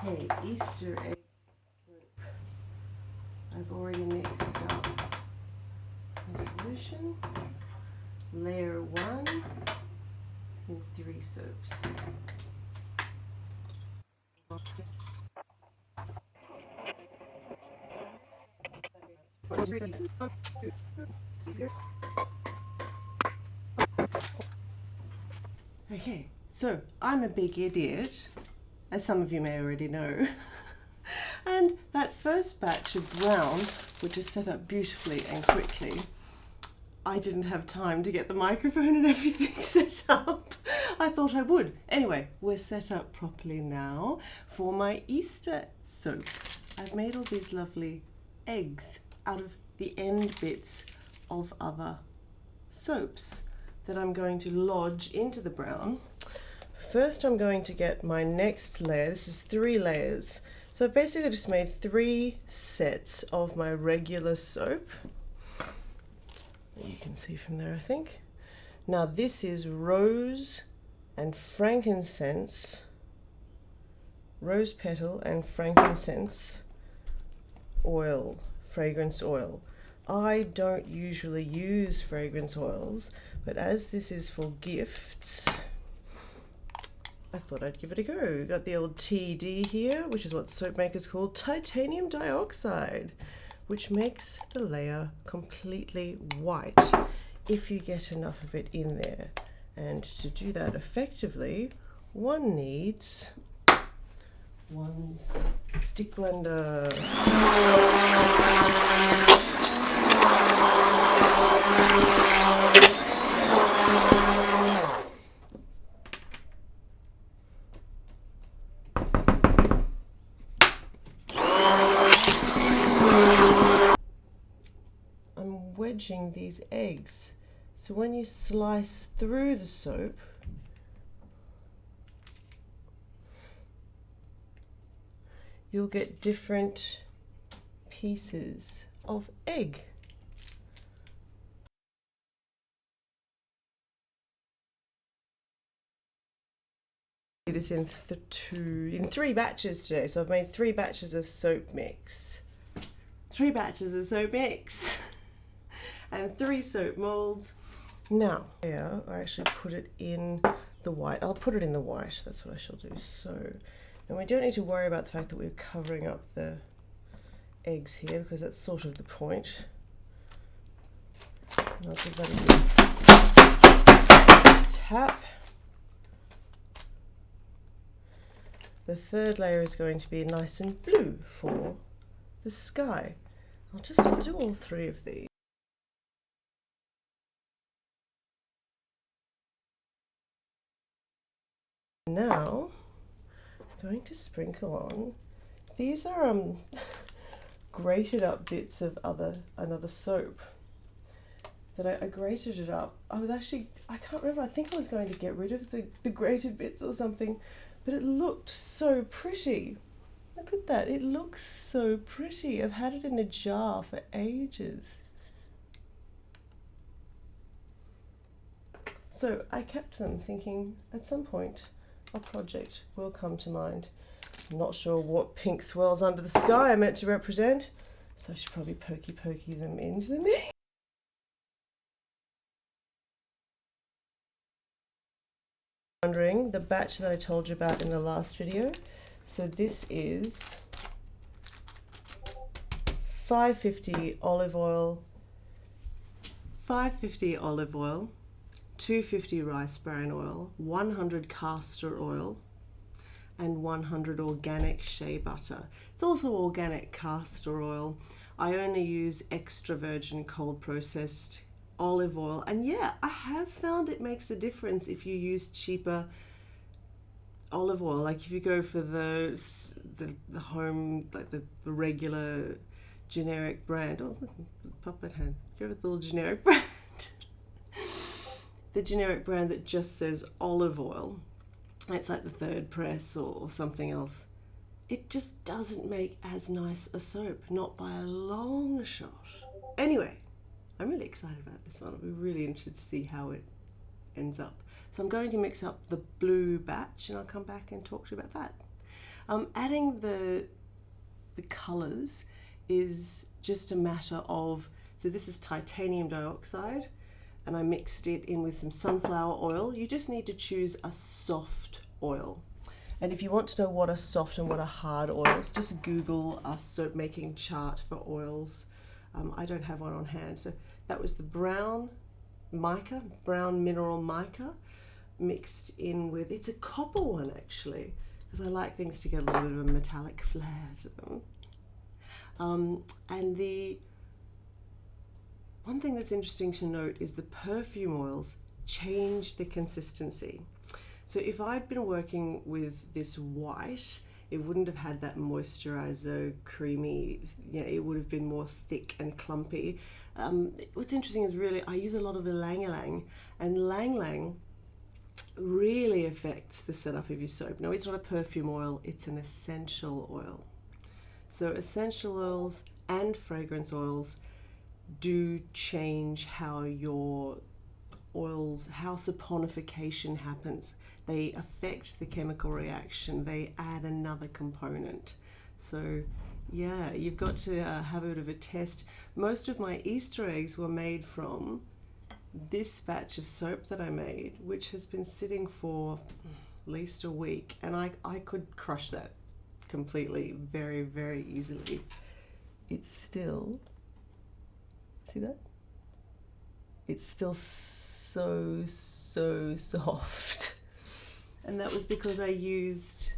Okay, Easter egg. I've already mixed up my solution. Layer 1 in 3 soaps. Okay, so I'm a big idiot, as some of you may already know. And that first batch of brown, which is set up beautifully and quickly, I didn't have time to get the microphone and everything set up. I thought I would. Anyway, we're set up properly now for my Easter soap. I've made all these lovely eggs out of the end bits of other soaps that I'm going to lodge into the brown. First, I'm going to get my next layer. This is 3 layers. So I've basically just made 3 sets of my regular soap. You can see from there, I think. Now this is rose and frankincense, rose petal and frankincense oil, fragrance oil. I don't usually use fragrance oils, but as this is for gifts, I thought I'd give it a go. Got the old TD here, which is what soap makers call titanium dioxide, which makes the layer completely white if you get enough of it in there. And to do that effectively, one needs one's stick blender. I'm wedging these eggs. So when you slice through the soap, you'll get different pieces of egg. This in 3 batches today, so I've made 3 batches of soap mix. 3 batches of soap mix and 3 soap molds. Now, yeah, I actually put it in the white. I'll put it in the white, that's what I shall do. So, now we don't need to worry about the fact that we're covering up the eggs here, because that's sort of the point. And I'll give that a good tap. The third layer is going to be nice and blue for the sky. I'll do all 3 of these. Now, I'm going to sprinkle on. These are grated up bits of another soap that I grated it up. I can't remember, I think I was going to get rid of the grated bits or something, but it looked so pretty. Look at that, it looks so pretty. I've had it in a jar for ages. So I kept them thinking at some point a project will come to mind. I'm not sure what pink swirls under the sky are meant to represent, so I should probably pokey them into the mix. Wondering, the batch that I told you about in the last video, so this is 550 olive oil, 250 rice bran oil, 100 castor oil, and 100 organic shea butter. It's also organic castor oil. I only use extra virgin cold processed olive oil, and yeah, I have found it makes a difference if you use cheaper olive oil. Like if you go for the home, like the regular generic brand. Oh, puppet hand. Go with the little generic brand. The generic brand that just says olive oil. It's like the Third Press or something else. It just doesn't make as nice a soap, not by a long shot. Anyway, I'm really excited about this one. I'll be really interested to see how it ends up. So I'm going to mix up the blue batch and I'll come back and talk to you about that. Adding the colors is just a matter of, so this is titanium dioxide, and I mixed it in with some sunflower oil. You just need to choose a soft oil. And if you want to know what are soft and what are hard oils, just Google a soap making chart for oils. I don't have one on hand. So that was the brown mica, brown mineral mica, mixed in with, it's a copper one actually, because I like things to get a little bit of a metallic flair to them. And the one thing that's interesting to note is the perfume oils change the consistency. So if I'd been working with this white, it wouldn't have had that moisturizer, creamy, it would have been more thick and clumpy. What's interesting is really, I use a lot of ylang ylang, and ylang ylang really affects the setup of your soap. No, it's not a perfume oil, it's an essential oil. So essential oils and fragrance oils do change how your oils, how saponification happens. They affect the chemical reaction, they add another component. So yeah, you've got to have a bit of a test. Most of my Easter eggs were made from this batch of soap that I made, which has been sitting for at least a week, and I could crush that completely very, very easily. It's still, see that? It's still so soft. And that was because I used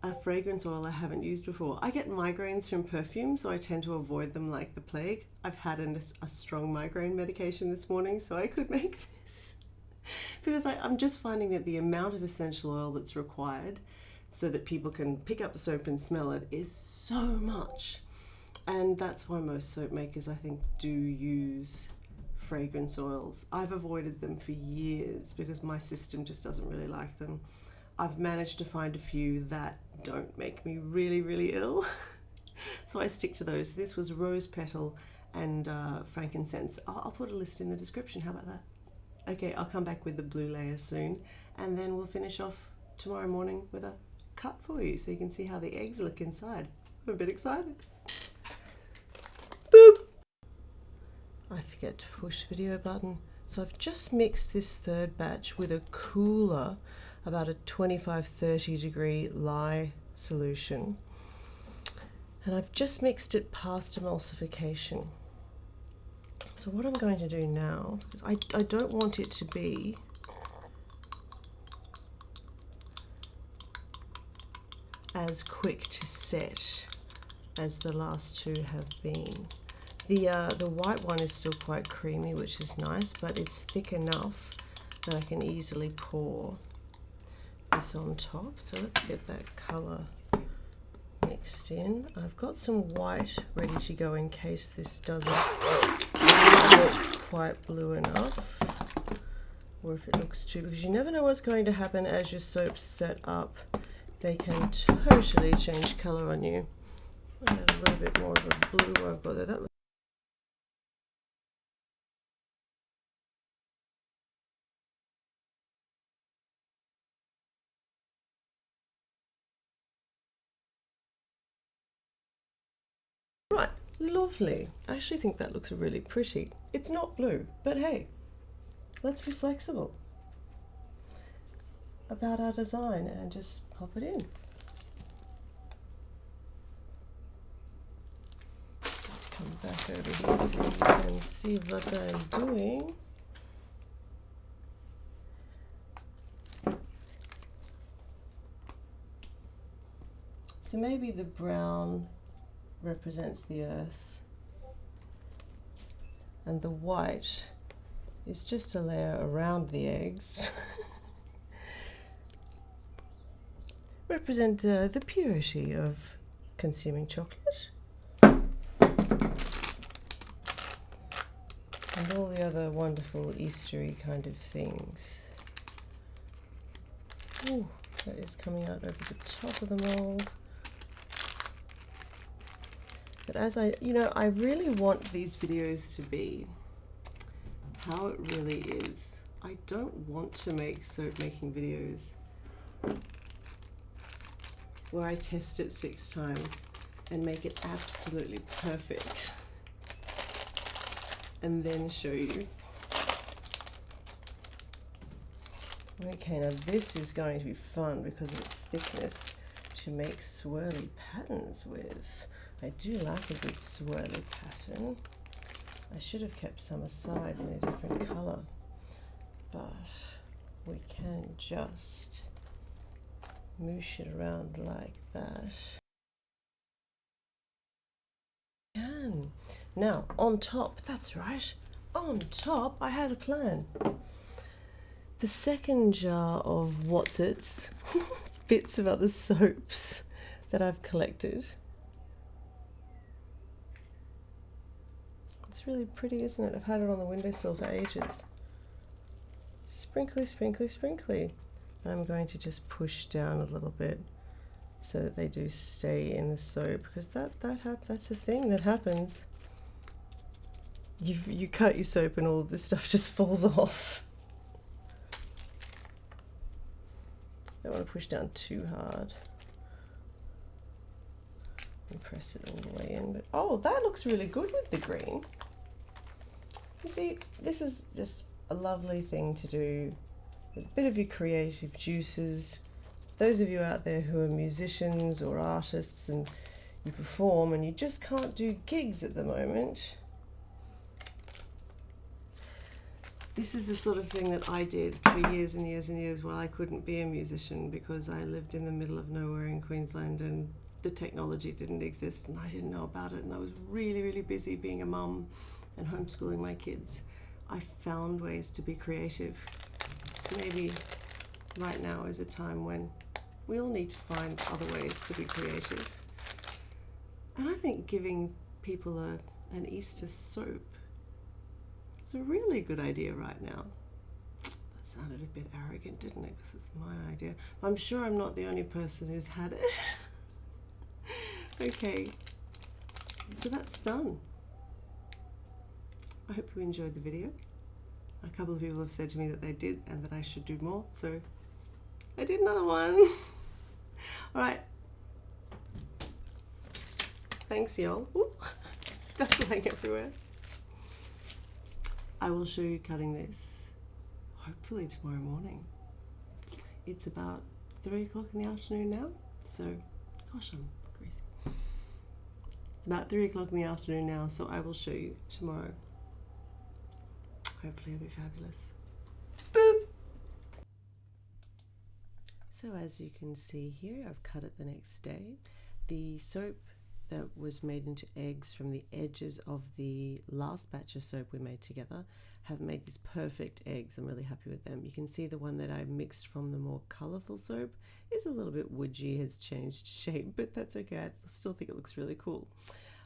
a fragrance oil I haven't used before. I get migraines from perfume, so I tend to avoid them like the plague. I've had a strong migraine medication this morning, so I could make this. Because I'm just finding that the amount of essential oil that's required so that people can pick up the soap and smell it is so much. And that's why most soap makers, I think, do use fragrance oils. I've avoided them for years because my system just doesn't really like them. I've managed to find a few that don't make me really, really ill. So I stick to those. This was rose petal and frankincense. I'll put a list in the description. How about that? Okay, I'll come back with the blue layer soon, and then we'll finish off tomorrow morning with a cut for you so you can see how the eggs look inside. I'm a bit excited. Boop! I forget to push video button. So I've just mixed this third batch with a cooler, about a 25-30 degree lye solution. And I've just mixed it past emulsification. So what I'm going to do now is I don't want it to be as quick to set as the last two have been. The white one is still quite creamy, which is nice, but it's thick enough that I can easily pour this on top. So let's get that color mixed in. I've got some white ready to go in case this doesn't look quite blue enough, or if it looks too, because you never know what's going to happen as your soaps set up. They can totally change color on you. I have a little bit more of a blue where I've got that. Right, lovely. I actually think that looks really pretty. It's not blue, but hey, let's be flexible about our design and just pop it in. Let's come back over here so you can see what I'm doing. So maybe the brown represents the earth, and the white is just a layer around the eggs. Represent the purity of consuming chocolate and all the other wonderful Eastery kind of things. Ooh, that is coming out over the top of the mold. But as I really want these videos to be how it really is. I don't want to make soap making videos where I test it 6 times and make it absolutely perfect, and then show you. Okay, now this is going to be fun because of its thickness to make swirly patterns with. I do like a good swirly pattern. I should have kept some aside in a different colour, but we can just moosh it around like that. Now on top, that's right, on top I had a plan. The second jar of what's-its, bits of other soaps that I've collected. It's really pretty, isn't it? I've had it on the windowsill for ages. Sprinkly, sprinkly, sprinkly. I'm going to just push down a little bit so that they do stay in the soap, because that's a thing that happens. You cut your soap and all of this stuff just falls off. I don't want to push down too hard and press it all the way in, but oh, that looks really good with the green. You see, this is just a lovely thing to do with a bit of your creative juices. Those of you out there who are musicians or artists and you perform and you just can't do gigs at the moment, this is the sort of thing that I did for years and years and years while I couldn't be a musician because I lived in the middle of nowhere in Queensland and the technology didn't exist and I didn't know about it, and I was really, really busy being a mum and homeschooling my kids. I found ways to be creative. So maybe right now is a time when we all need to find other ways to be creative. And I think giving people an Easter soap is a really good idea right now. That sounded a bit arrogant, didn't it? Because it's my idea. I'm sure I'm not the only person who's had it. Okay, so that's done. I hope you enjoyed the video. A couple of people have said to me that they did and that I should do more, so I did another one. All right. Thanks, y'all. Stuff flying everywhere. I will show you cutting this hopefully tomorrow morning. It's about 3 o'clock in the afternoon now, so gosh, I'm greasy. It's about 3 o'clock in the afternoon now, so I will show you tomorrow. Hopefully it'll be fabulous. Boop! So as you can see here, I've cut it the next day. The soap that was made into eggs from the edges of the last batch of soap we made together have made these perfect eggs. I'm really happy with them. You can see the one that I mixed from the more colourful soap is a little bit woodgy, has changed shape, but that's okay. I still think it looks really cool.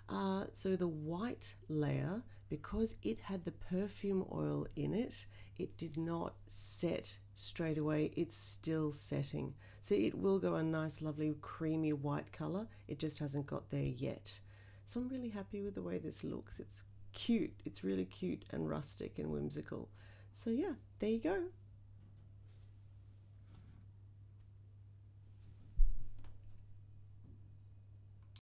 So the white layer, because it had the perfume oil in it, it did not set straight away. It's still setting. So it will go a nice, lovely, creamy white colour. It just hasn't got there yet. So I'm really happy with the way this looks. It's cute. It's really cute and rustic and whimsical. So yeah, there you go.